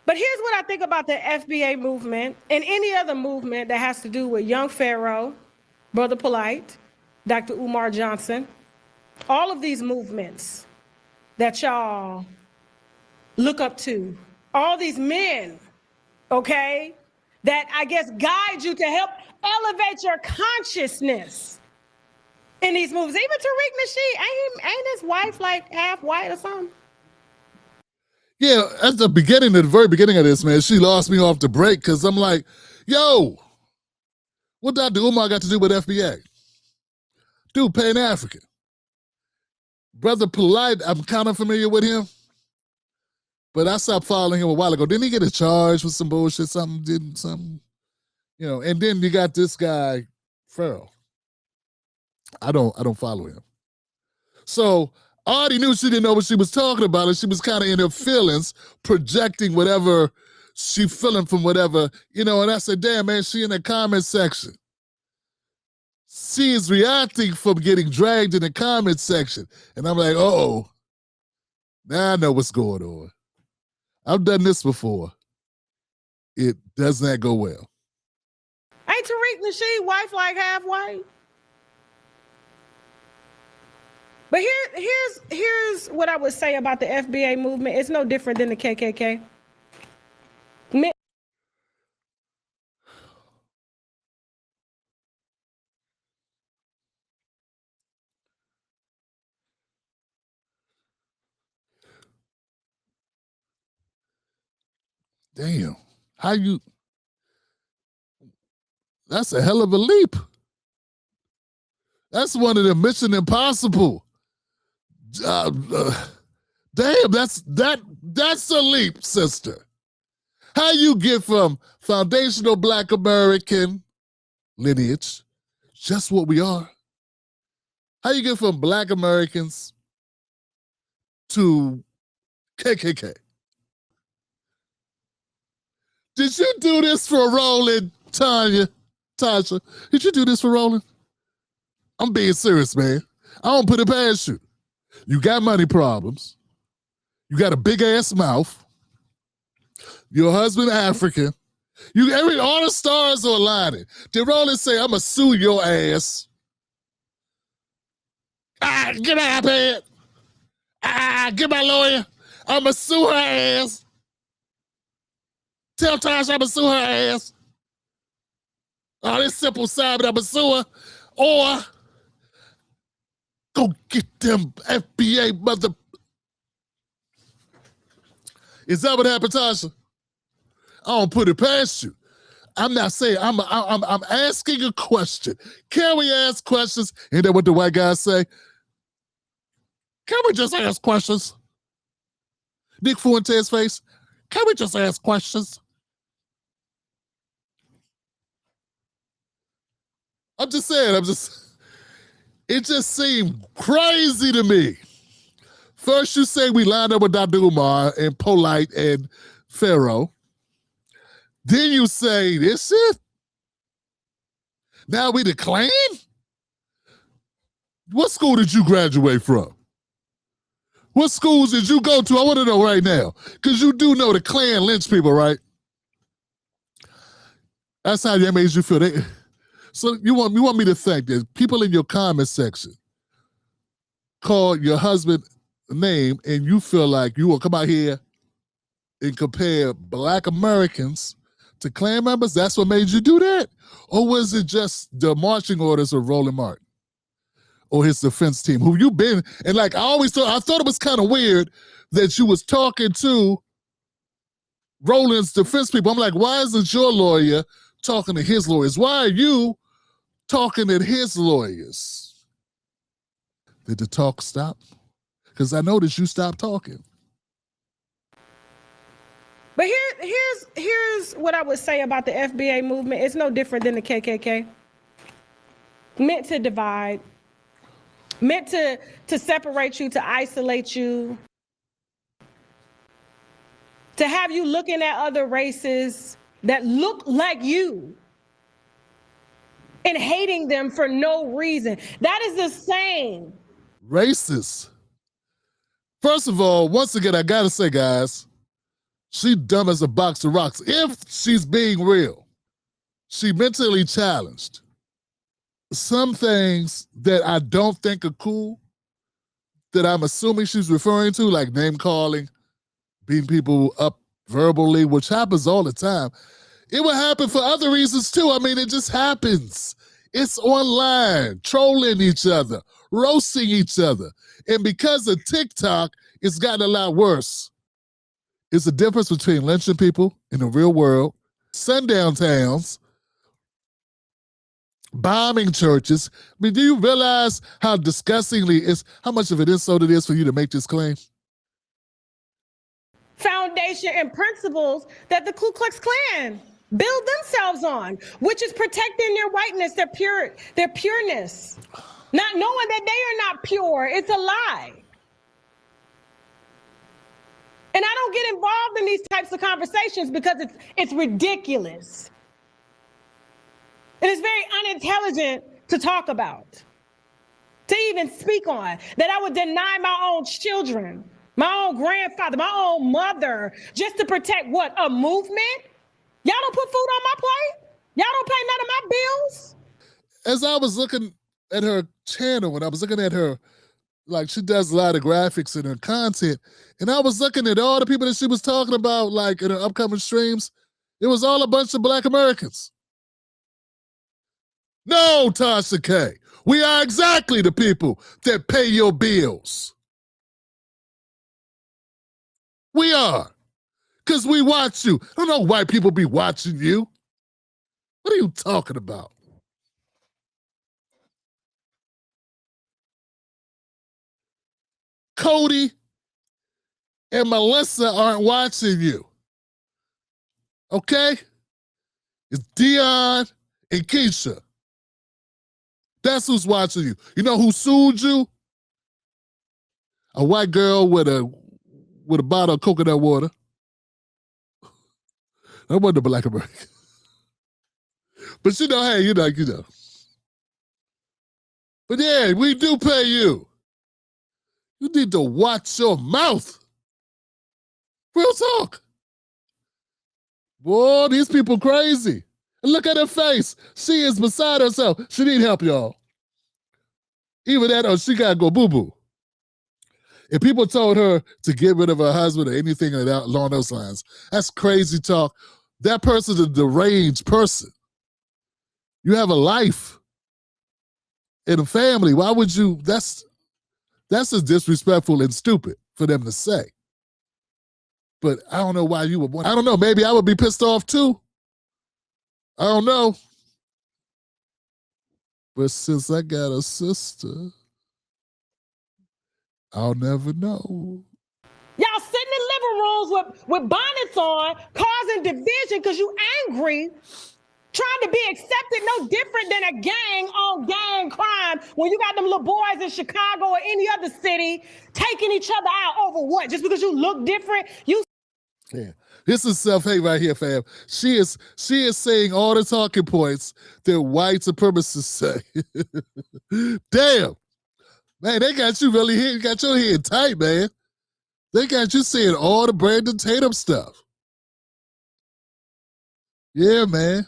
But here's what I think about the FBA movement and any other movement that has to do with Young Pharaoh, Brother Polite, Dr. Umar Johnson, all of these movements that y'all look up to, all these men, okay, that I guess guide you to help elevate your consciousness in these movies. Even Tariq Nasheed, ain't his wife like half white or something? Yeah, at the very beginning of this, man, she lost me off the break because I'm like, yo, what Dr. Umar got to do with FBA? Dude, Pan-African. Brother Polite, I'm kind of familiar with him, but I stopped following him a while ago. Didn't he get a charge with some bullshit, something? You know, and then you got this guy, Farrell. I don't follow him. So I already knew she didn't know what she was talking about, and she was kind of in her feelings, projecting whatever she feeling from whatever, you know, and I said, damn, man, she in the comment section. She is reacting from getting dragged in the comment section. And I'm like, oh, now I know what's going on. I've done this before. It does not go well. Ain't Tariq Nasheed wife like half white? But here's what I would say about the FBA movement. It's no different than the KKK. Damn. That's a hell of a leap. That's one of the Mission Impossible. Damn, that's a leap, sister. How you get from foundational Black American lineage, just what we are, how you get from Black Americans to KKK? Did you do this for Roland, Tasha? Did you do this for Roland? I'm being serious, man. I don't put it past you. You got money problems. You got a big ass mouth. Your husband African. All the stars are aligning. Did Roland say, I'ma sue your ass? Get out of bed. Get my lawyer. I'ma sue her ass. Tell Tasha I'ma sue her ass. Oh, this simple side, but I'ma sue her. Or go get them FBA mother. Is that what happened, Tasha? I don't put it past you. I'm not saying, I'm asking a question. Can we ask questions? Ain't that what the white guys say? Can we just ask questions? Nick Fuente's face, can we just ask questions? I'm just saying, it just seemed crazy to me. First you say we lined up with Dr. Umar and Polite and Pharaoh. Then you say this shit? Now we the Klan? What school did you graduate from? What schools did you go to? I want to know right now. Because you do know the Klan lynch people, right? That's how that makes you feel. So you want me to think that people in your comment section call your husband a name and you feel like you will come out here and compare Black Americans to Klan members? That's what made you do that? Or was it just the marching orders of Roland Martin or his defense team, who you been, and like I thought it was kind of weird that you was talking to Roland's defense people. I'm like, why isn't your lawyer talking to his lawyers? Why are you talking to his lawyers? Did the talk stop? Because I noticed you stopped talking. But here's what I would say about the FBA movement. It's no different than the KKK. Meant to divide, meant to separate you, to isolate you, to have you looking at other races that look like you and hating them for no reason. That is the same. Racist. First of all, once again, I gotta say, guys, She dumb as a box of rocks. If she's being real, she mentally challenged. Some things that I don't think are cool, that I'm assuming she's referring to, like name calling, beating people up verbally, which happens all the time. It would happen for other reasons too. I mean, it just happens. It's online, trolling each other, roasting each other. And because of TikTok, it's gotten a lot worse. It's the difference between lynching people in the real world, sundown towns, bombing churches. I mean, do you realize how disgustingly how much of an insult it is for you to make this claim? Foundation and principles that the Ku Klux Klan build themselves on, which is protecting their whiteness, their pureness, not knowing that they are not pure. It's a lie. And I don't get involved in these types of conversations because it's ridiculous. It is very unintelligent to talk about, to even speak on, that I would deny my own children, my own grandfather, my own mother, just to protect what? A movement? Y'all don't put food on my plate? Y'all don't pay none of my bills? As I was looking at her channel, when I was looking at her, like she does a lot of graphics in her content, and I was looking at all the people that she was talking about, like in her upcoming streams, it was all a bunch of Black Americans. No, Tasha K, we are exactly the people that pay your bills. We are. Because we watch you. I don't know white people be watching you. What are you talking about? Cody and Melissa aren't watching you. Okay? It's Dion and Keisha. That's who's watching you. You know who sued you? A white girl with a bottle of coconut water. That wasn't a Black American. But you know, hey, you know. But yeah, we do pay you. You need to watch your mouth. Real talk. Boy, these people crazy. And look at her face. She is beside herself. She need help, y'all. Even that, she got to go boo-boo. If people told her to get rid of her husband or anything along those lines, that's crazy talk. That person's a deranged person. You have a life and a family. Why would you? That's just disrespectful and stupid for them to say. But I don't know why you would want. I don't know. Maybe I would be pissed off too. I don't know. But since I got a sister, I'll never know. Y'all sitting in living rooms with bonnets on, causing division because you angry, trying to be accepted no different than a gang on gang crime when you got them little boys in Chicago or any other city taking each other out over what? Just because you look different? Yeah. This is self-hate right here, fam. She is saying all the talking points that white supremacists say. Damn. Man, they got you really hit, got your head tight, man. They got you saying all the Brandon Tatum stuff. Yeah, man.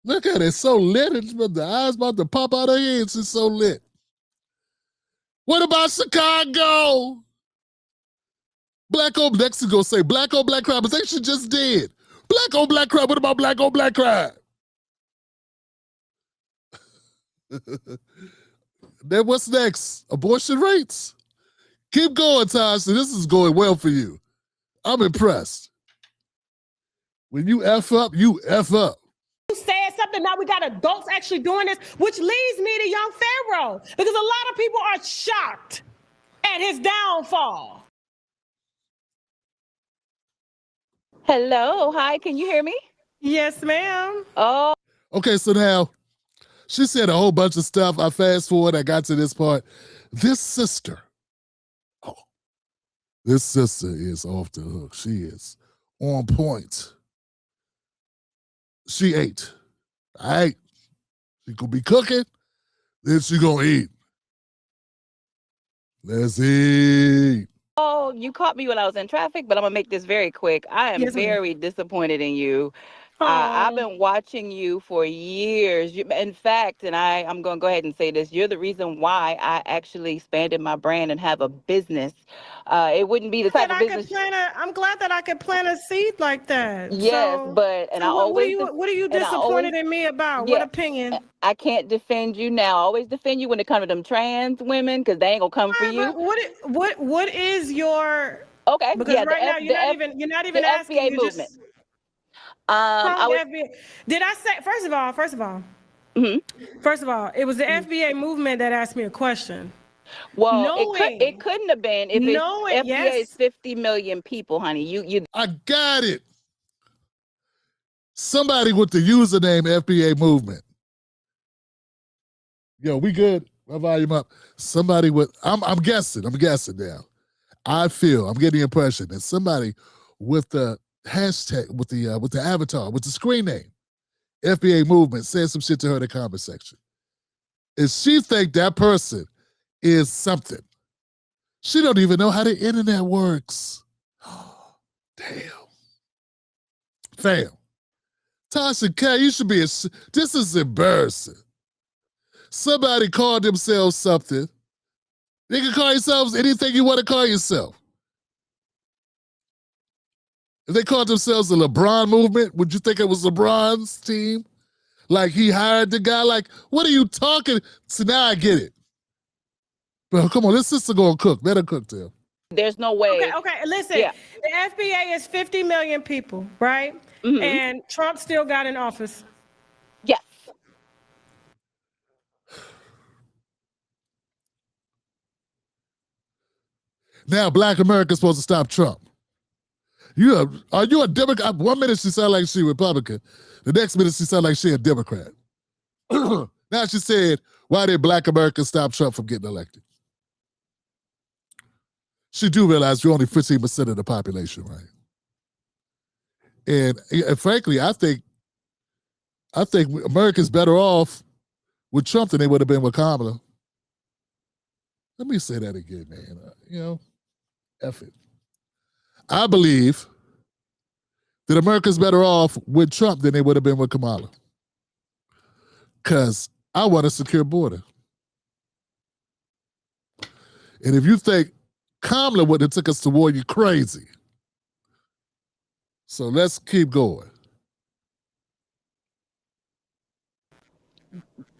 Look at it, so lit. The eyes about to pop out her head. It's so lit. What about Chicago? Black on next is gonna say black on black crime, but they should just did. Black on black crime. What about black on black crime? Then what's next? Abortion rates? Keep going, Tasha. This is going well for you. I'm impressed. When you F up, you F up. You said something, now we got adults actually doing this, which leads me to young Pharaoh, because a lot of people are shocked at his downfall. Hello, hi, can you hear me? Yes, ma'am. Oh. Okay, so now, she said a whole bunch of stuff. I fast forward, I got to this part. This sister is off the hook. She is on point. She ate. All right. She gonna be cooking, then she gonna eat. Let's eat. Oh, you caught me when I was in traffic, but I'm gonna make this very quick. I am Yes, ma'am. very disappointed in you. I've Oh, been watching you for years. In fact, and I'm going to go ahead and say this, you're the reason why I actually expanded my brand and have a business. It wouldn't be the type that of I could business. plant a. I'm glad that I could plant a seed like that. Yes, So, but and I what are always you what are you and I always disappointed in me about? What yeah. opinion? I can't defend you now. I always defend you when it comes to them trans women because they ain't gonna come for you. But what is your, Okay, because yeah, right now you're not even the asking, FBA you movement. just I calling the was. FBA. Did I say Mhm. first of all, it was the FBA movement that asked me a question. Well, it Knowing, couldn't have been if it's knowing, FBA is yes. 50 million people, honey. You I got it. Somebody with the username FBA movement. Yo, we good? My volume up. Somebody with I'm guessing now. I'm getting the impression that somebody with the hashtag, with the avatar, with the screen name, FBA movement, said some shit to her in the comment section. And she think that person is something. She don't even know how the internet works. Damn. Fam. Tasha K, you should be this is embarrassing. Somebody called themselves something. They can call themselves anything you want to call yourself. If they called themselves the LeBron movement, would you think it was LeBron's team? Like he hired the guy? Like, what are you talking? So now I get it. But come on, this sister gonna cook. Let her cook, Tim. there's no Okay, way. okay. Listen, Yeah. the FBA is 50 million people, right? Mm-hmm. And Trump still got in office. Yes. Now Black America's supposed to stop Trump. Are you a Democrat? 1 minute she sounded like she Republican. The next minute she sounded like she a Democrat. Now she said, why did Black Americans stop Trump from getting elected? She do realize you're only 15% of the population, right? And frankly, I think America's better off with Trump than they would have been with Kamala. Let me say that again, man. F it. I believe that America's better off with Trump than they would have been with Kamala. Because I want a secure border. And if you think Kamala would have took us to war, you're crazy. So let's keep going.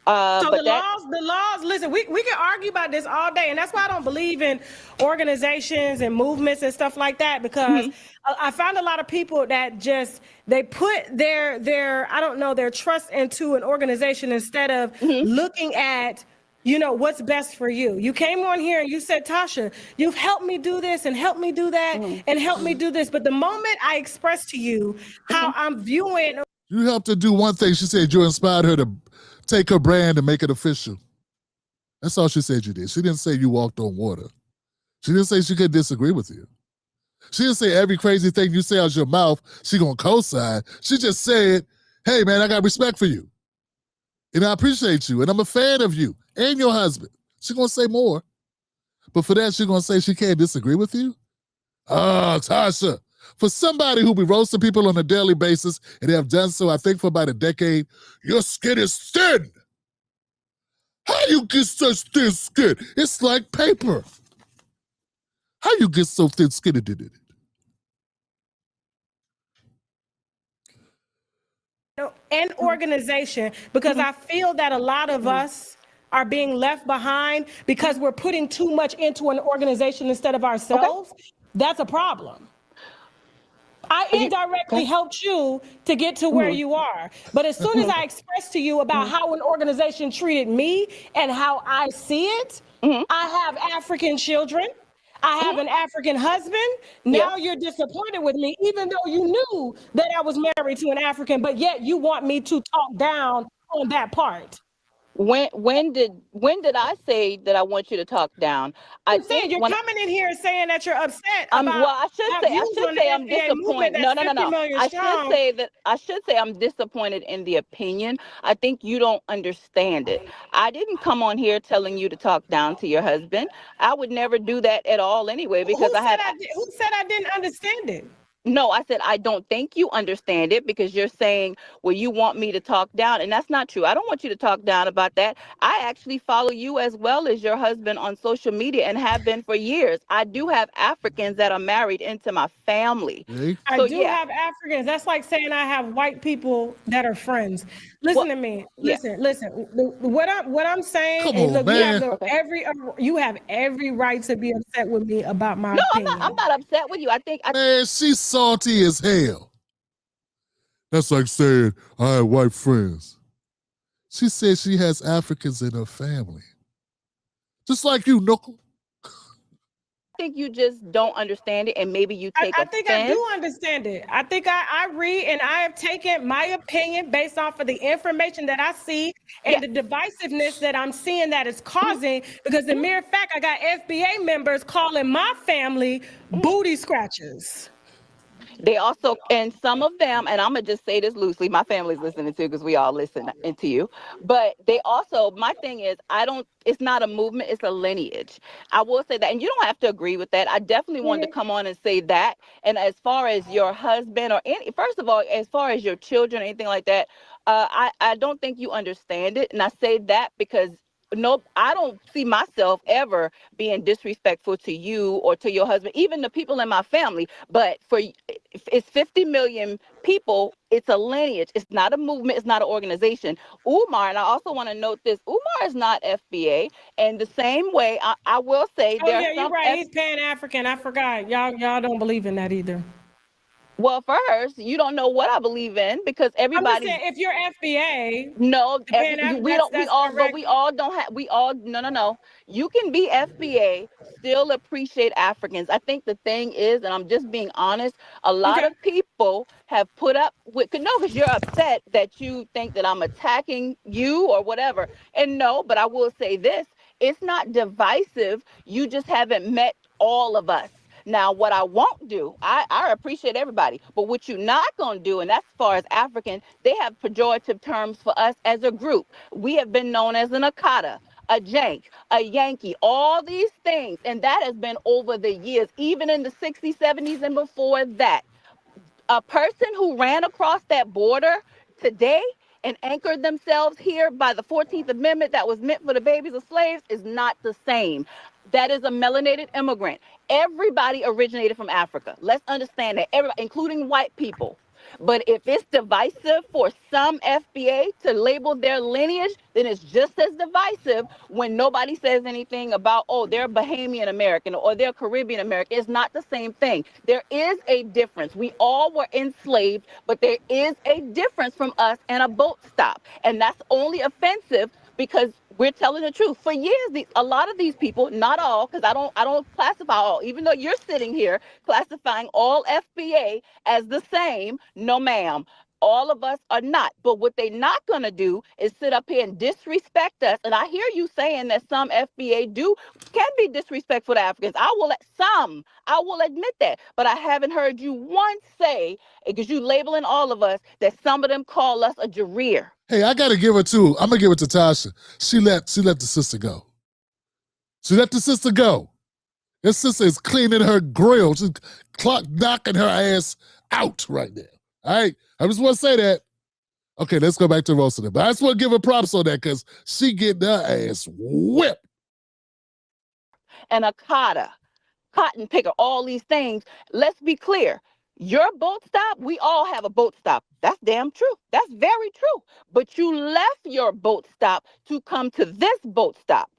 So But the laws, listen, we can argue about this all day. And that's why I don't believe in organizations and movements and stuff like that, because I found a lot of people that just, they put their, I don't know, their trust into an organization instead of looking at, what's best for you. You came on here and you said, Tasha, you've helped me do this and helped me do that and helped me do this. But the moment I express to you how I'm viewing. You helped her do one thing. She said you inspired her to take her brand and make it official. That's all she said you did. She didn't say you walked on water. She didn't say she could disagree with you. She didn't say every crazy thing you say out your mouth, she gonna co-sign. She just said, hey man, I got respect for you. And I appreciate you. And I'm a fan of you and your husband. She gonna say more. But for that, she gonna say she can't disagree with you? Oh, Tasha. For somebody who be roasting people on a daily basis, and they have done so, I think, for about a decade, your skin is thin. How you get such thin skin? It's like paper. How you get so thin-skinned? An organization, because I feel that a lot of us are being left behind because we're putting too much into an organization instead of ourselves. That's a problem. I indirectly helped you to get to where you are. But as soon as I expressed to you about how an organization treated me and how I see it, I have African children. I have an African husband. Now you're disappointed with me, even though you knew that I was married to an African, but yet you want me to talk down on that part. When did I say that I want you to talk down? I I'm saying think you're when coming in here saying that you're upset well, about I should my say I views should on the say I'm FBA movement disappointed. that's No, no, no, 50 no. million I should strong. say that I should say I'm disappointed in the opinion. I think you don't understand it. I didn't come on here telling you to talk down to your husband. I would never do that at all anyway because Who I said have I did, who said I didn't understand it? no, I said, I don't think you understand it because you're saying, well, you want me to talk down. And that's not true. I don't want you to talk down about that. I actually follow you as well as your husband on social media and have been for years. I do have Africans that are married into my family. Okay. I So, do yeah. have Africans. That's like saying I have white people that are friends. Well, Listen to me. yeah. Listen. What I'm saying, Come and on, look, man. Okay. you have every right to be upset with me about my No, I'm opinion. not upset with you. Man, she's salty as hell. That's like saying I have white friends. She says she has Africans in her family. Just like you, Knuckle. think you just don't understand it and maybe you take I think I do offense. understand it. I think I read and I have taken my opinion based off of the information that I see and Yes. the divisiveness that I'm seeing that it's Mhm, causing. Because the mhm, mere fact I got FBA members calling my family mhm. booty scratchers. They also, and some of them, and I'm gonna just say this loosely, my family's listening too because we all listen into you. But they also, my thing is, I don't. It's not a movement; it's a lineage. I will say that, and you don't have to agree with that. I definitely wanted to Mhm. come on and say that. And as far as your husband or any, first of all, as far as your children, anything like that, I don't think you understand it. And I say that because. No, I don't see myself ever being disrespectful to you or to your husband, even the people in my family. But if it's 50 million people, it's a lineage. It's not a movement. It's not an organization. Umar, and I also want to note this, Umar is not FBA. And the same way, I will say Oh there are yeah, you're some right. He's Pan African. I forgot. Y'all don't believe in that either. well, first, you don't know what I believe in because I'm just everybody's saying if you're FBA, no, the Pan we don't, we that's all, but correct. we all don't have, we all, no, no, no. You can be FBA, still appreciate Africans. I think the thing is, and I'm just being honest, a lot Okay. of people have put up with, no, because you're upset that you think that I'm attacking you or whatever. And no, but I will say this, it's not divisive. You just haven't met all of us. Now, what I won't do, I appreciate everybody, but what you're not going to do, and that's as far as African, they have pejorative terms for us as a group. We have been known as an Akata, a Jank, a Yankee, all these things. And that has been over the years, even in the 60s, 70s, and before that. A person who ran across that border today and anchored themselves here by the 14th Amendment that was meant for the babies of slaves is not the same. That is a melanated immigrant. Everybody originated from Africa. Let's understand that, everybody, including white people. But if it's divisive for some FBA to label their lineage, then it's just as divisive when nobody says anything about, oh, they're Bahamian American or they're Caribbean American. It's not the same thing. There is a difference. We all were enslaved, but there is a difference from us and a boat stop. And that's only offensive because we're telling the truth. For years, a lot of these people, not all, because I don't classify all, even though you're sitting here classifying all FBA as the same, no ma'am. All of us are not. But what they're not going to do is sit up here and disrespect us. And I hear you saying that some FBA can be disrespectful to Africans. I will admit that. But I haven't heard you once say, because you labeling all of us, that some of them call us a Jareer. Hey, I gotta give it to. I'm gonna give it to Tasha. She let the sister go. She let the sister go. This sister is cleaning her grill. She's clock knocking her ass out right now. All right, I just want to say that. Okay, let's go back to roasting it. But I just want to give her props on that because she getting her ass whipped. And Akata, cotton picker, all these things. Let's be clear. Your boat stop, we all have a boat stop. That's damn true. That's very true. But you left your boat stop to come to this boat stop.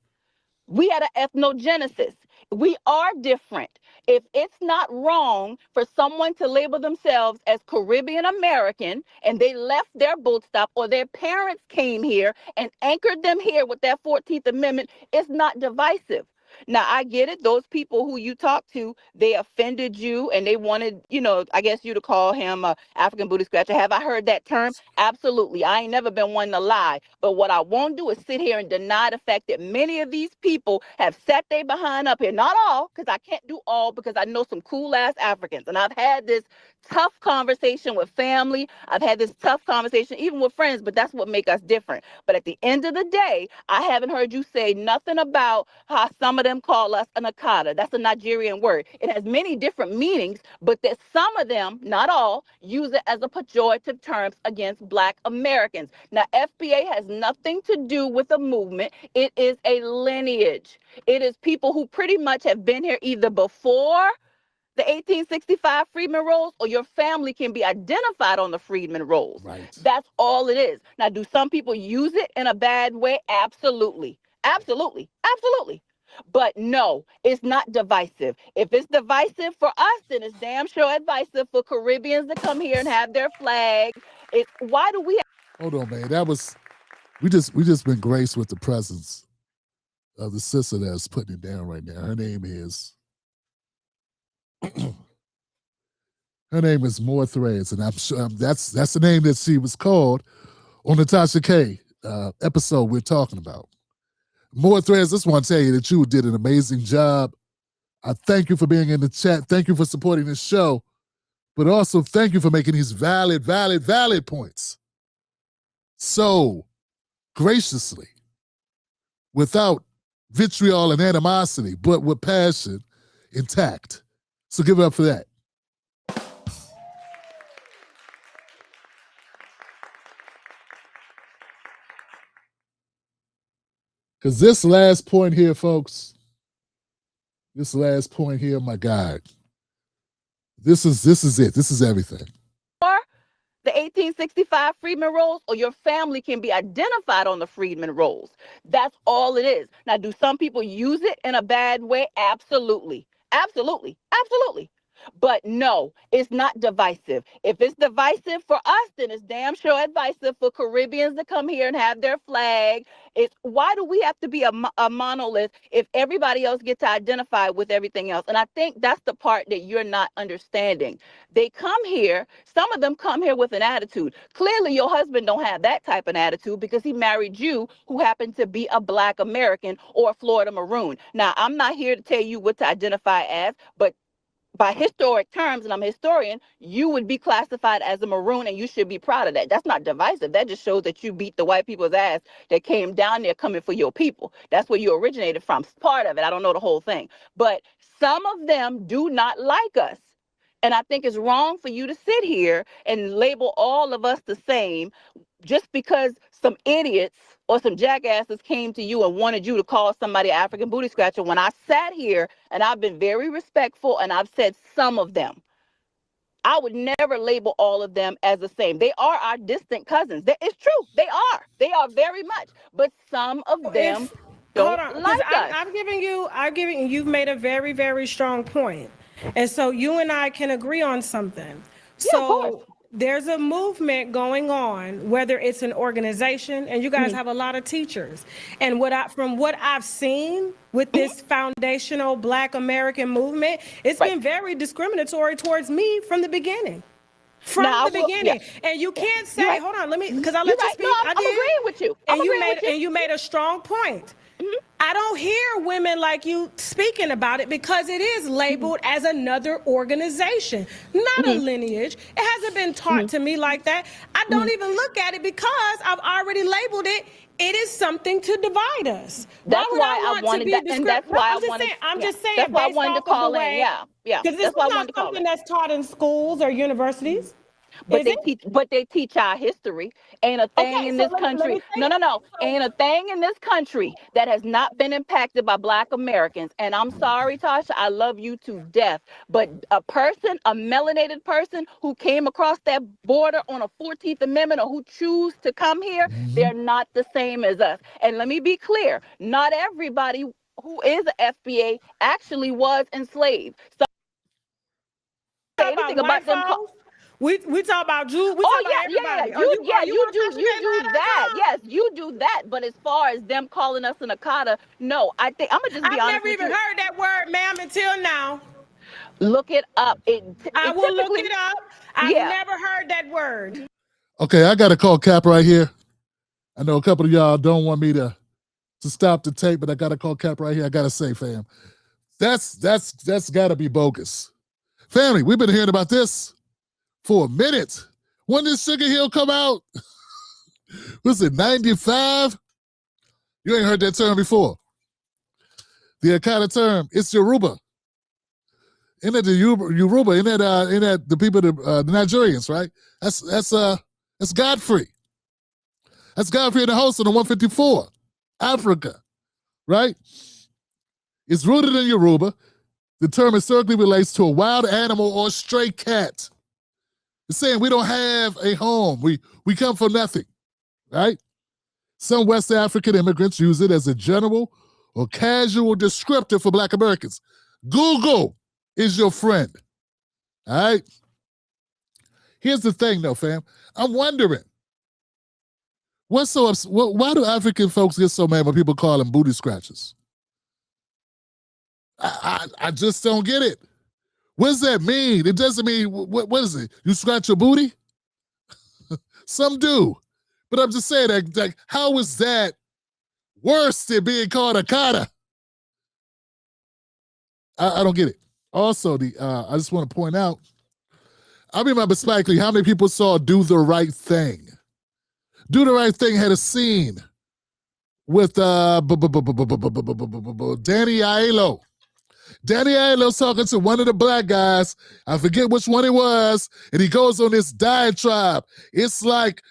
We had an ethnogenesis. We are different. If it's not wrong for someone to label themselves as Caribbean American and they left their boat stop or their parents came here and anchored them here with that 14th Amendment, it's not divisive. Now, I get it. Those people who you talk to, they offended you and they wanted, I guess you to call him a African booty scratcher. Have I heard that term? Absolutely. I ain't never been one to lie. But what I won't do is sit here and deny the fact that many of these people have sat their behind up here. Not all, because I can't do all, because I know some cool ass Africans. And I've had this tough conversation with family. I've had this tough conversation even with friends, but that's what makes us different. But at the end of the day, I haven't heard you say nothing about how some of them call us an Akata. That's a Nigerian word. It has many different meanings, but that some of them, not all, use it as a pejorative term against Black Americans. Now, FBA has nothing to do with a movement. It is a lineage. It is people who pretty much have been here either before the 1865 Freedmen rolls, or your family can be identified on the Freedmen rolls. Right. That's all it is. Now, do some people use it in a bad way? Absolutely. Absolutely. Absolutely. But no, it's not divisive. If it's divisive for us, then it's damn sure divisive for Caribbeans to come here and have their flag. Why do we Hold on, man. We just been graced with the presence of the sister that's putting it down right now. Her name is Moor Threads, and I'm sure that's the name that she was called on the Tasha K episode we're talking about. Moor Threads, I just want to tell you that you did an amazing job. I thank you for being in the chat. Thank you for supporting this show, but also thank you for making these valid points so graciously, without vitriol and animosity, but with passion intact. So give it up for that. Because this last point here, folks, my God, this is it. This is everything. the 1865 Freedmen rolls, or your family can be identified on the Freedmen rolls. That's all it is. Now, do some people use it in a bad way? Absolutely. Absolutely. Absolutely. But no, it's not divisive. If it's divisive for us, then it's damn sure divisive for Caribbeans to come here and have their flag. Why do we have to be a monolith if everybody else gets to identify with everything else? And I think that's the part that you're not understanding. They come here, some of them come here with an attitude. Clearly, your husband don't have that type of attitude because he married you, who happened to be a Black American or a Florida Maroon. Now, I'm not here to tell you what to identify as, but by historic terms, and I'm a historian, you would be classified as a Maroon, and you should be proud of that. That's not divisive. That just shows that you beat the white people's ass that came down there coming for your people. That's where you originated from. It's part of it. I don't know the whole thing. But some of them do not like us. And I think it's wrong for you to sit here and label all of us the same just because some idiots or some jackasses came to you and wanted you to call somebody African booty scratcher. When I sat here and I've been very respectful and I've said some of them, I would never label all of them as the same. They are our distant cousins. It's true. They are. They are very much. But some of them don't like us. You've made a very, very strong point. And so you and I can agree on something. So there's a movement going on, whether it's an organization, and you guys have a lot of teachers. And from what I've seen with this foundational Black American movement, it's been very discriminatory towards me from the beginning. And you can't say, hold on, because I let you speak. No, I'm agreeing with you. And you made a strong point. I don't hear women like you speaking about it because it is labeled as another organization, not a lineage. It hasn't been taught to me like that. I don't even look at it because I've already labeled it. It is something to divide us. That's why I wanted that, and that's why I'm just saying. That's why I wanted to call in. Yeah. Because it's not something that's taught in schools or universities. But they teach our history. Ain't a thing in this country. No. Ain't a thing in this country that has not been impacted by Black Americans. And I'm sorry, Tasha, I love you to death. But a melanated person who came across that border on a 14th Amendment or who choose to come here, they're not the same as us. And let me be clear, not everybody who is an FBA actually was enslaved. So anything about them. We talk about Jew. We Oh talk about everybody. yeah. Are you on You Tasha K do live? that. Yes, you do that. But as far as them calling us an Akata, no. I think I'm gonna just be I've honest never with even you. heard that word, ma'am, until now. Look it up. I will look it up. I've Yeah. never heard that word. Okay, I got to call Cap right here. I know a couple of y'all don't want me to stop the tape, but I got to call Cap right here. I got to say, fam, that's got to be bogus. Family, we've been hearing about this for a minute. When did Sugar Hill come out? Was it 95? You ain't heard that term before. The Akata term, it's Yoruba. Isn't it the Yoruba? Isn't that the people, the Nigerians, right? That's Godfrey. That's Godfrey in the host on the 154. Africa, right? It's rooted in Yoruba. The term historically relates to a wild animal or stray cat. It's saying we don't have a home. We come from nothing, right? Some West African immigrants use it as a general or casual descriptor for Black Americans. Google is your friend, all right? Here's the thing, though, fam. I'm wondering, why do African folks get so mad when people call them booty scratchers? I just don't get it. What does that mean? It doesn't mean, what is it? You scratch your booty? Some do. But I'm just saying, like, how is that worse than being called Akata? I don't get it. Also, I just want to point out, I remember Spike Lee, how many people saw Do the Right Thing? Do the Right Thing had a scene with Danny Aiello. Danny Aiello's talking to one of the black guys. I forget which one it was. And he goes on this diatribe. It's like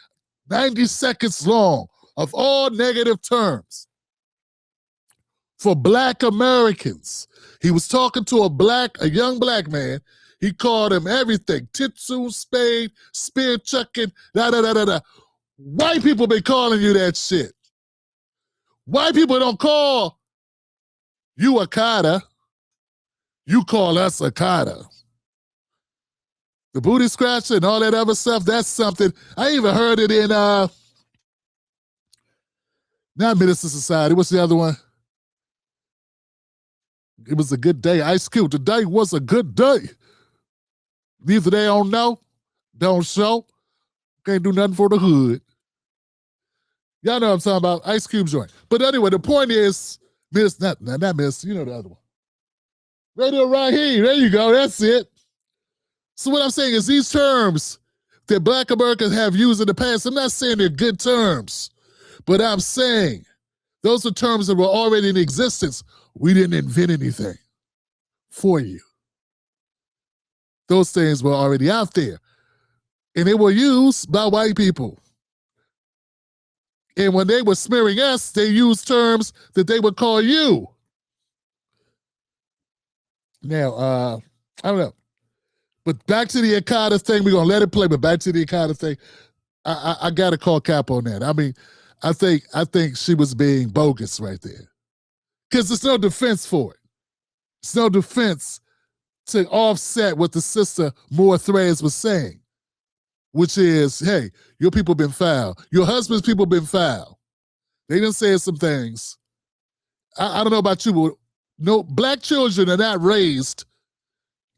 90 seconds long of all negative terms for Black Americans. He was talking to a young black man. He called him everything. Titsu, spade, spear chucking, da-da-da-da-da. White people been calling you that shit. White people don't call you Akata. You call us Akata. The booty scratcher and all that other stuff, that's something. I even heard it in, not Minister Society. What's the other one? It was a good day. Ice Cube, today was a good day. Neither they don't know, don't show. Can't do nothing for the hood. Y'all know what I'm talking about. Ice Cube joint. But anyway, the point is, not Miss, you know the other one. Radio Raheem, there you go, that's it. So what I'm saying is these terms that Black Americans have used in the past, I'm not saying they're good terms, but I'm saying those are terms that were already in existence. We didn't invent anything for you. Those things were already out there. And they were used by white people. And when they were smearing us, they used terms that they would call you. Now, I don't know. But back to the Akata thing, we're going to let it play, but back to the Akata thing, I got to call Cap on that. I mean, I think she was being bogus right there. Because there's no defense for it. There's no defense to offset what the sister Moor Threds was saying, which is, hey, your people been foul. Your husband's people been foul. They done said some things. I don't know about you, but no, black children are not raised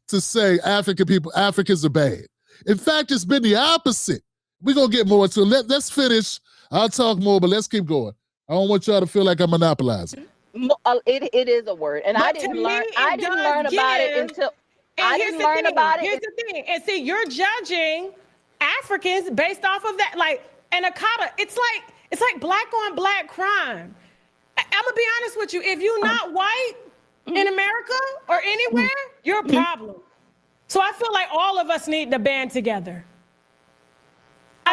to say Africans are bad. In fact, it's been the opposite. We're going to get more to it. Let's finish. I'll talk more, but let's keep going. I don't want y'all to feel like I'm monopolizing. It is a word, and I didn't learn about it until I didn't learn about it. Here's the thing, and see, you're judging Africans based off of that, like an Akata. It's like black on black crime. I'm gonna be honest with you. If you're not white in America or anywhere, you're a problem. So I feel like all of us need to band together.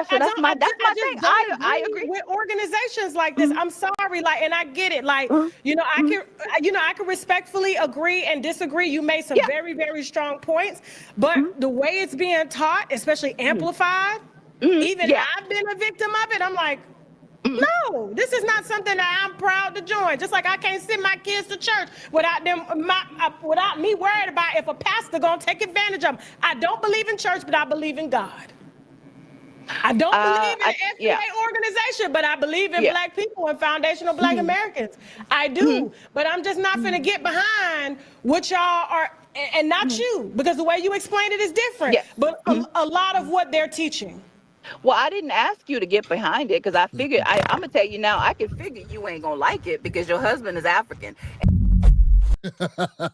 That's my thing. I agree with organizations like this. I'm sorry, like, and I get it. Like, I can respectfully agree and disagree. You made some very, very strong points, but the way it's being taught, especially amplified, even I've been a victim of it. I'm like, No, this is not something that I'm proud to join. Just like I can't send my kids to church without without me worried about if a pastor gonna take advantage of them. I don't believe in church, but I believe in God. I don't believe in FBA organization, but I believe in Black people and foundational Black Americans. I do, but I'm just not finna get behind what y'all are, and not you, because the way you explain it is different. Yes. But a lot of what they're teaching. Well, I didn't ask you to get behind it because I figured, I'm going to tell you now, I can figure you ain't going to like it because your husband is African. I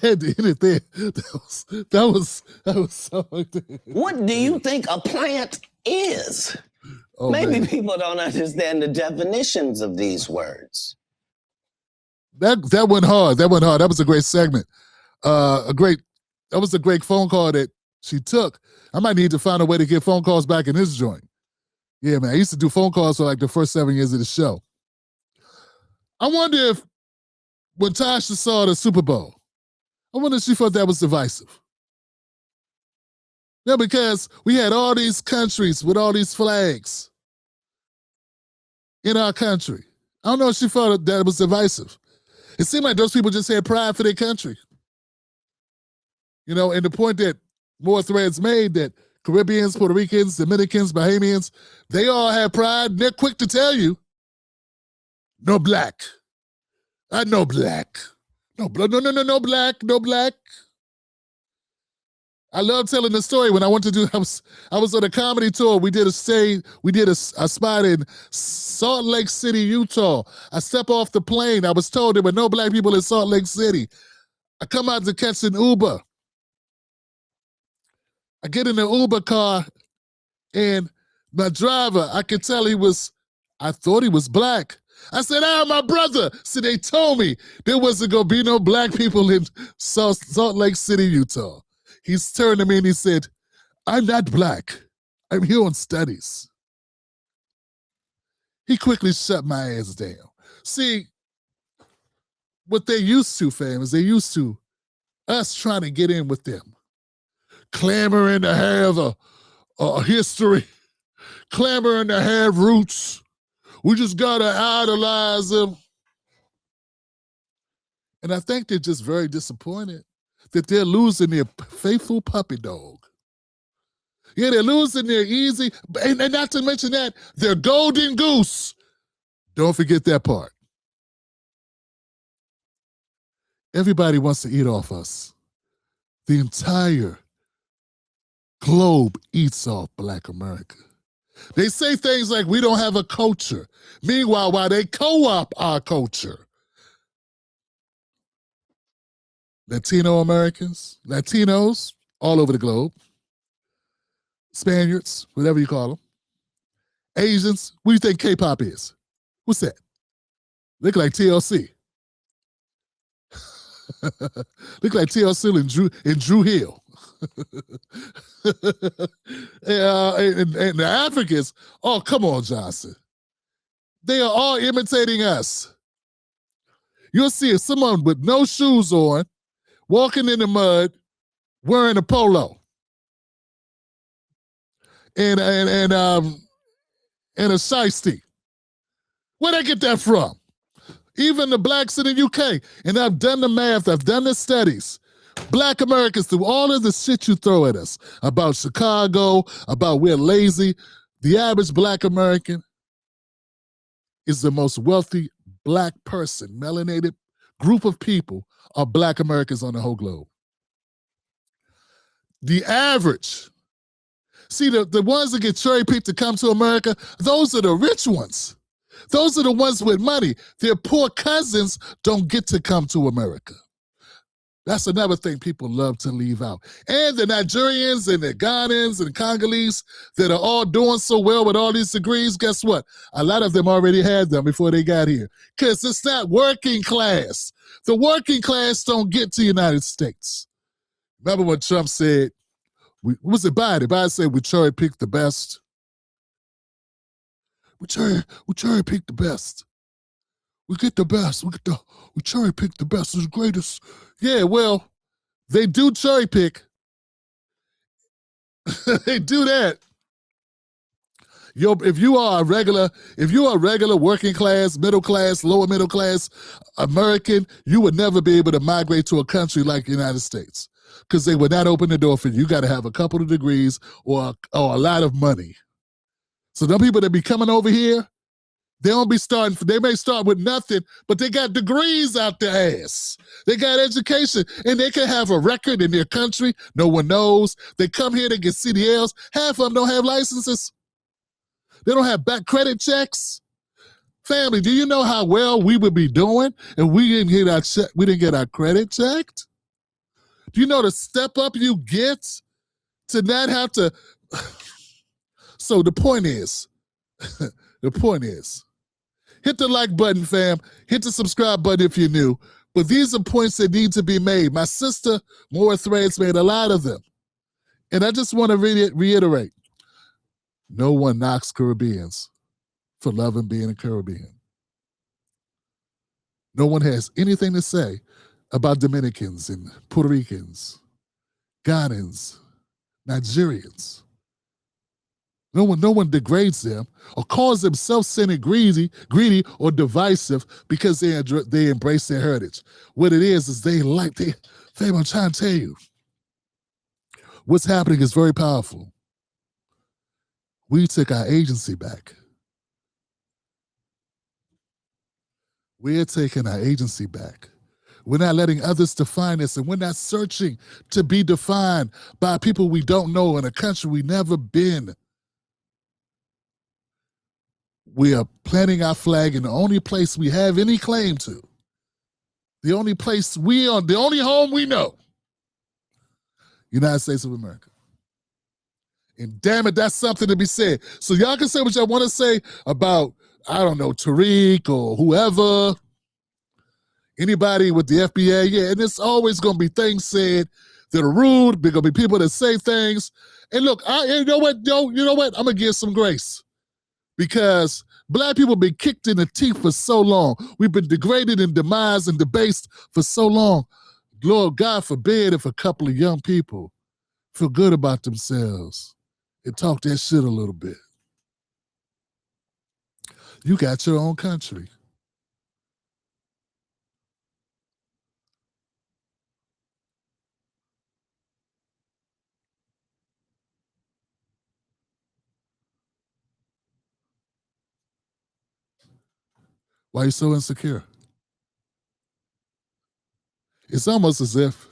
had to end it there. That was so. What do you think a plant is? Oh, Maybe man. people don't understand the definitions of these words. That went hard. That went hard. That was a great segment. That was a great phone call that she took. I might need to find a way to get phone calls back in this joint. Yeah, man. I used to do phone calls for like the first 7 years of the show. I wonder if when Tasha saw the Super Bowl, I wonder if she thought that was divisive. Yeah, because we had all these countries with all these flags in our country. I don't know if she thought that it was divisive. It seemed like those people just had pride for their country. You know, and the point that Moor Threds made, that Caribbeans, Puerto Ricans, Dominicans, Bahamians, they all have pride. They're quick to tell you, no black. No black. No black. No black. I love telling the story. When I went to do, I was on a comedy tour. We did a spot in Salt Lake City, Utah. I step off the plane. I was told there were no black people in Salt Lake City. I come out to catch an Uber. I get in the Uber car, and my driver, I could tell I thought he was black. I said, my brother. So they told me there wasn't going to be no black people in Salt Lake City, Utah. He's turned to me and he said, I'm not black. I'm here on studies. He quickly shut my ass down. See, what they're used to, fam, is they're used to us trying to get in with them. Clamoring to have a history. Clamoring to have roots. We just got to idolize them. And I think they're just very disappointed that they're losing their faithful puppy dog. Yeah, they're losing their easy, and not to mention that, their golden goose. Don't forget that part. Everybody wants to eat off us. The entire globe eats off Black America. They say things like we don't have a culture. Meanwhile, while they co-op our culture, Latino Americans, Latinos all over the globe, Spaniards, whatever you call them, Asians, what do you think K-pop is? What's that? Look like TLC. Look like TLC and Drew Hill. and the Africans, oh, come on, Johnson. They are all imitating us. You'll see someone with no shoes on, walking in the mud, wearing a polo. And a shiesty. Where'd I get that from? Even the blacks in the UK, and I've done the math, I've done the studies. Black Americans, through all of the shit you throw at us about Chicago, about we're lazy, the average Black American is the most wealthy Black person, melanated group of people are Black Americans on the whole globe. The average. See, the ones that get cherry-picked to come to America, those are the rich ones. Those are the ones with money. Their poor cousins don't get to come to America. That's another thing people love to leave out. And the Nigerians and the Ghanaians and Congolese that are all doing so well with all these degrees, guess what? A lot of them already had them before they got here. Because it's not working class. The working class don't get to the United States. Remember when Trump said, what was it Biden? Biden said we cherry picked the best. We cherry picked the best. We get the best. We cherry pick the best. It's the greatest. Yeah, well, they do cherry pick. They do that. If you are a regular working class, middle class, lower middle class American, you would never be able to migrate to a country like the United States because they would not open the door for you. You got to have a couple of degrees or a lot of money. So them people that be coming over here, they may start with nothing, but they got degrees out their ass. They got education, and they can have a record in their country. No one knows. They come here, they get CDLs. Half of them don't have licenses. They don't have back credit checks. Family, do you know how well we would be doing if we didn't get our credit checked? Do you know the step up you get to not have to? So the point is, hit the like button, fam. Hit the subscribe button if you're new. But these are points that need to be made. My sister, Moor Threds, made a lot of them. And I just want to reiterate, no one knocks Caribbeans for loving being a Caribbean. No one has anything to say about Dominicans and Puerto Ricans, Ghanaians, Nigerians. No one degrades them or calls them self-centered, greedy, or divisive because they embrace their heritage. What it is fam, I'm trying to tell you, what's happening is very powerful. We took our agency back. We're taking our agency back. We're not letting others define us, and we're not searching to be defined by people we don't know in a country we've never been. We are planting our flag in the only place we have any claim to. The only place the only home we know. United States of America. And damn it, that's something to be said. So y'all can say what y'all want to say about, I don't know, Tariq or whoever, anybody with the FBA. Yeah, and it's always going to be things said that are rude. There's going to be people that say things. And look, you know what? I'm going to give some grace. Because black people have been kicked in the teeth for so long. We've been degraded and demised and debased for so long. Lord, God forbid if a couple of young people feel good about themselves and talk that shit a little bit. You got your own country. Why are you so insecure? It's almost as if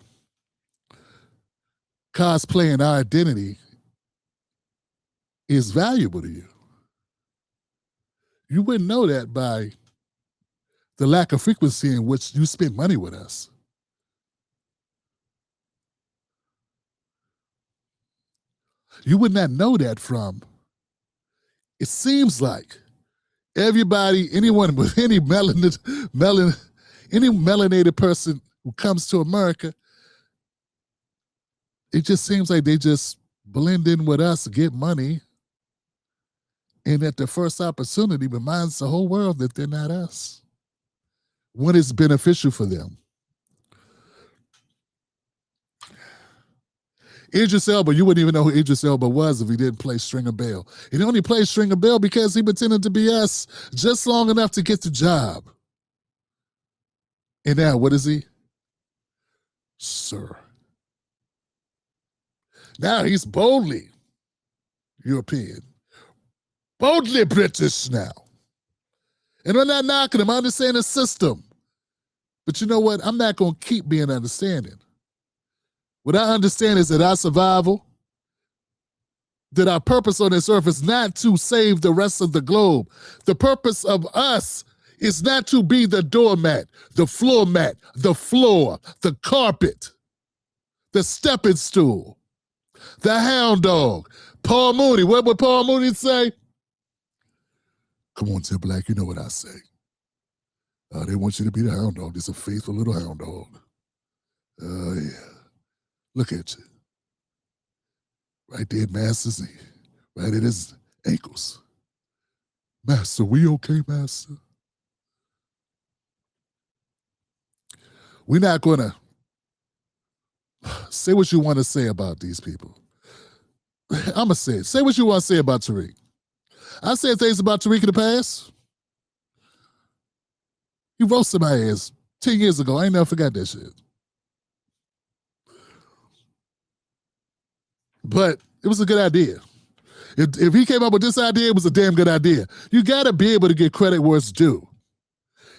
cosplaying our identity is valuable to you. You wouldn't know that by the lack of frequency in which you spend money with us. You would not know that from, it seems like everybody, anyone with any melanated person who comes to America, it just seems like they just blend in with us, get money, and at the first opportunity reminds the whole world that they're not us when it's beneficial for them. Idris Elba, you wouldn't even know who Idris Elba was if he didn't play Stringer Bell. He only played Stringer Bell because he pretended to be us just long enough to get the job. And now, what is he? Sir. Now he's boldly European, boldly British now. And I'm not knocking him, I understand the system. But you know what? I'm not going to keep being understanding. What I understand is that our survival, that our purpose on this earth is not to save the rest of the globe. The purpose of us is not to be the doormat, the floor mat, the floor, the carpet, the stepping stool, the hound dog. Paul Mooney, what would Paul Mooney say? Come on, Tim Black, you know what I say. They want you to be the hound dog. It's a faithful little hound dog. Oh, yeah. Look at you. Right there at Master's knee. Right at his ankles. Master, we okay, Master? We're not going to say what you want to say about these people. I'm going to say it. Say what you want to say about Tariq. I said things about Tariq in the past. He roasted my ass 10 years ago. I ain't never forgot that shit. But it was a good idea. If he came up with this idea, it was a damn good idea. You got to be able to get credit where it's due.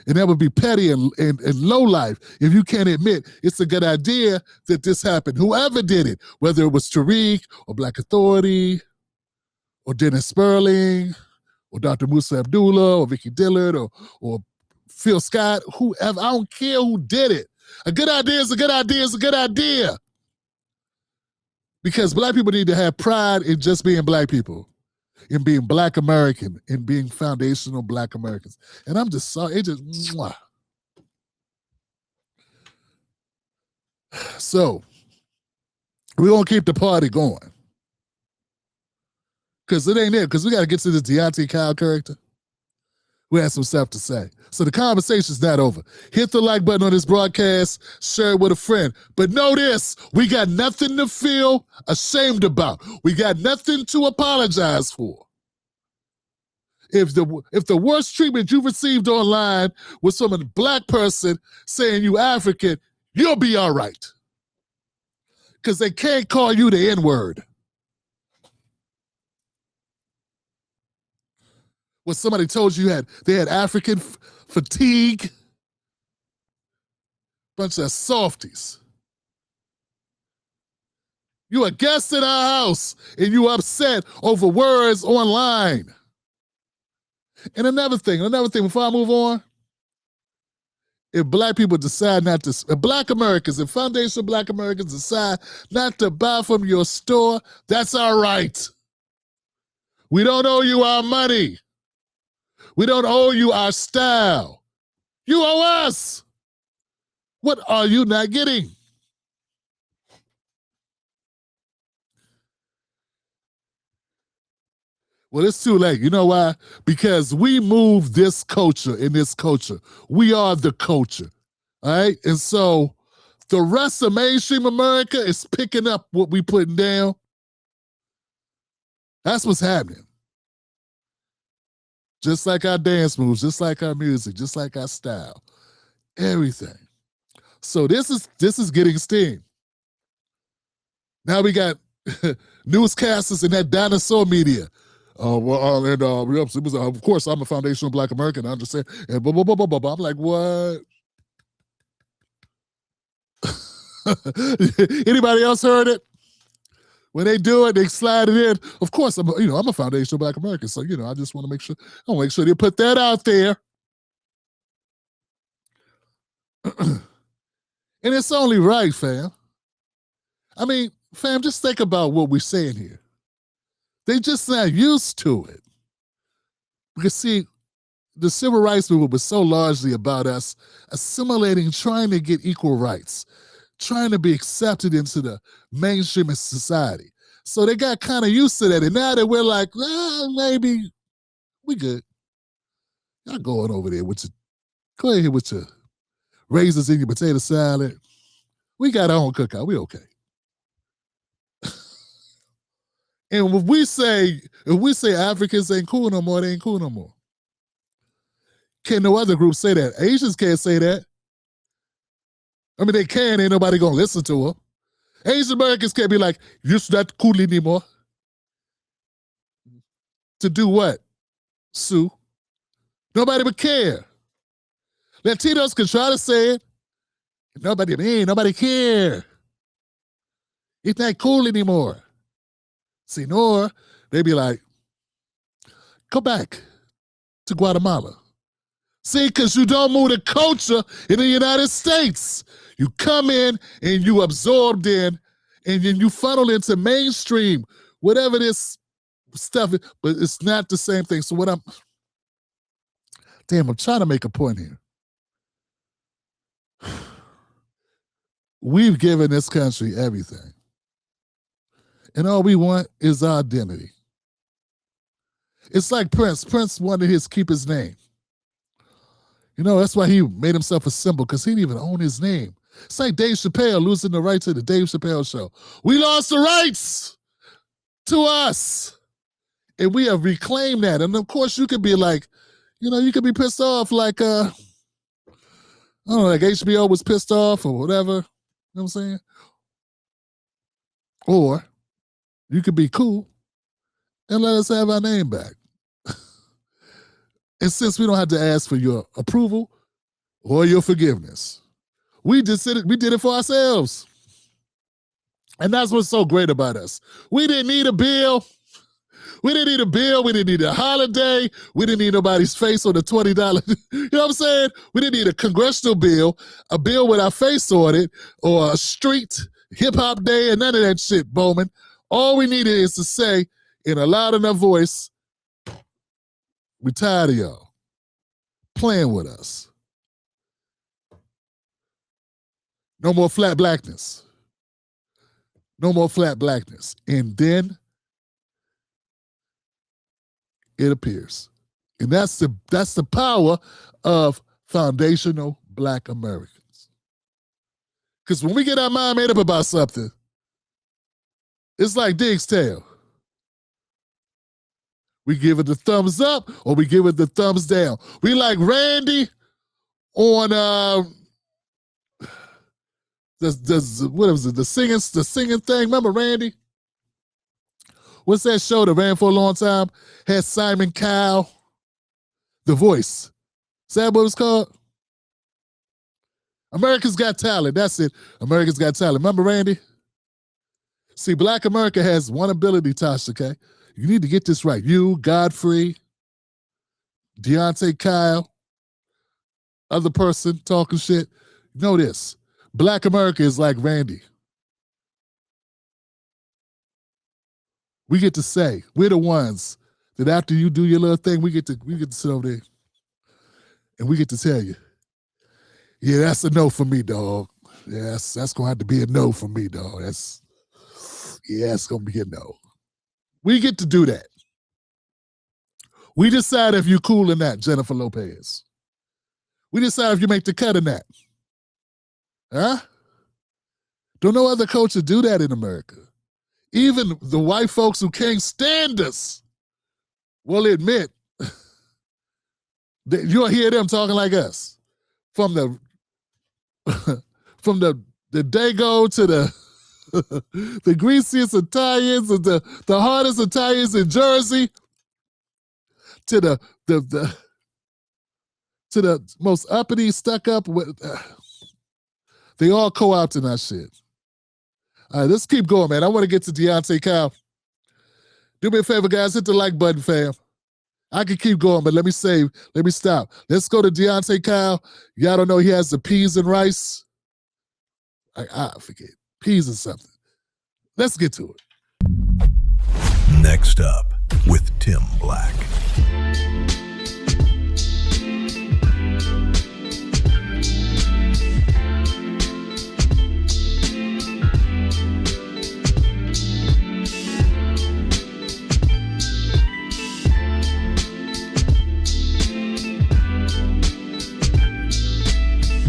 And that would be petty and low life if you can't admit it's a good idea that this happened. Whoever did it, whether it was Tariq or Black Authority or Dennis Sperling or Dr. Musa Abdullah or Vicky Dillard or Phil Scott, whoever, I don't care who did it. A good idea is a good idea is a good idea. Because Black people need to have pride in just being Black people, in being Black American, in being foundational Black Americans. And I'm just sorry, it just, mwah. So, we're going to keep the party going. Because it ain't it, because we got to get to this Deontay Kyle character. We have some stuff to say. So the conversation's not over. Hit the like button on this broadcast, share it with a friend. But know this, we got nothing to feel ashamed about. We got nothing to apologize for. If the worst treatment you received online was from a Black person saying you African, you'll be all right. Because they can't call you the N-word. When somebody told you they had African fatigue, bunch of softies. You a guest in our house and you upset over words online. And another thing, before I move on, if Black people decide not to, if Black Americans, if foundational Black Americans decide not to buy from your store, that's all right. We don't owe you our money. We don't owe you our style. You owe us. What are you not getting? Well, it's too late. You know why? Because we move this culture in this culture. We are the culture. All right? And so the rest of mainstream America is picking up what we putting down. That's what's happening. Just like our dance moves, just like our music, just like our style, everything. So this is getting steam. Now we got newscasters and that dinosaur media. Of course, I'm a foundational Black American. I understand. And blah, blah, blah, blah, blah, blah. I'm like, what? Anybody else heard it? When they do it, they slide it in. Of course, I'm a foundational Black American, so I just want to make sure. I want to make sure they put that out there. And it's only right, fam. I mean, fam, just think about what we're saying here. They just not used to it. Because see, the civil rights movement was so largely about us assimilating, trying to get equal rights, trying to be accepted into the mainstream of society. So they got kind of used to that. And now that we're like, maybe we good. Y'all going over there with go ahead with your raisins in your potato salad. We got our own cookout. We okay. And if we say Africans ain't cool no more, they ain't cool no more. Can no other group say that? Asians can't say that. I mean, they can, ain't nobody gonna listen to them. Asian Americans can't be like, you're not cool anymore. To do what, Sue? Nobody would care. Latinos can try to say it. Nobody care. It's not cool anymore. See, nor they be like, go back to Guatemala. See, because you don't move the culture in the United States. You come in and you absorbed in, and then you funnel into mainstream, whatever this stuff is, but it's not the same thing. So I'm trying to make a point here. We've given this country everything. And all we want is our identity. It's like Prince. Prince wanted keep his name. That's why he made himself a symbol, because he didn't even own his name. It's like Dave Chappelle losing the right to the Dave Chappelle show. We lost the rights to us. And we have reclaimed that. And of course you could be like, you could be pissed off like, I don't know, like HBO was pissed off or whatever. You know what I'm saying? Or you could be cool and let us have our name back. And since we don't have to ask for your approval or your forgiveness, we did it for ourselves. And that's what's so great about us. We didn't need a bill. We didn't need a bill. We didn't need a holiday. We didn't need nobody's face on the $20. You know what I'm saying? We didn't need a congressional bill, a bill with our face on it, or a street hip-hop day, and none of that shit, Bowman. All we needed is to say in a loud enough voice, we tired of y'all playing with us. No more flat blackness. No more flat blackness. And then it appears. And that's the power of foundational Black Americans. Because when we get our mind made up about something, it's like Dig's tail. We give it the thumbs up or we give it the thumbs down. We like Randy on what was it? The singing thing. Remember Randy? What's that show that ran for a long time? Had Simon Cowell, The Voice. Is that what it was called? America's Got Talent. That's it. America's Got Talent. Remember Randy? See, Black America has one ability, Tasha K. You need to get this right. You, Godfrey, Deontay Kyle, other person talking shit. Know this. Black America is like Randy. We get to say, we're the ones that after you do your little thing, we get to sit over there and we get to tell you, yeah, that's a no for me, dog. Yeah, that's gonna have to be a no for me, dog. It's gonna be a no. We get to do that. We decide if you're cool or not, Jennifer Lopez. We decide if you make the cut or not. Huh? Don't no other culture do that in America. Even the white folks who can't stand us will admit that you'll hear them talking like us. From the Dago to the greasiest Italians and the hardest Italians in Jersey to the most uppity, stuck up. They all co-opt in that shit. All right, let's keep going, man. I want to get to Deontay Kyle. Do me a favor, guys. Hit the like button, fam. I can keep going, but let me stop. Let's go to Deontay Kyle. Y'all don't know he has the peas and rice. I forget. Peas and something. Let's get to it. Next up with Tim Black.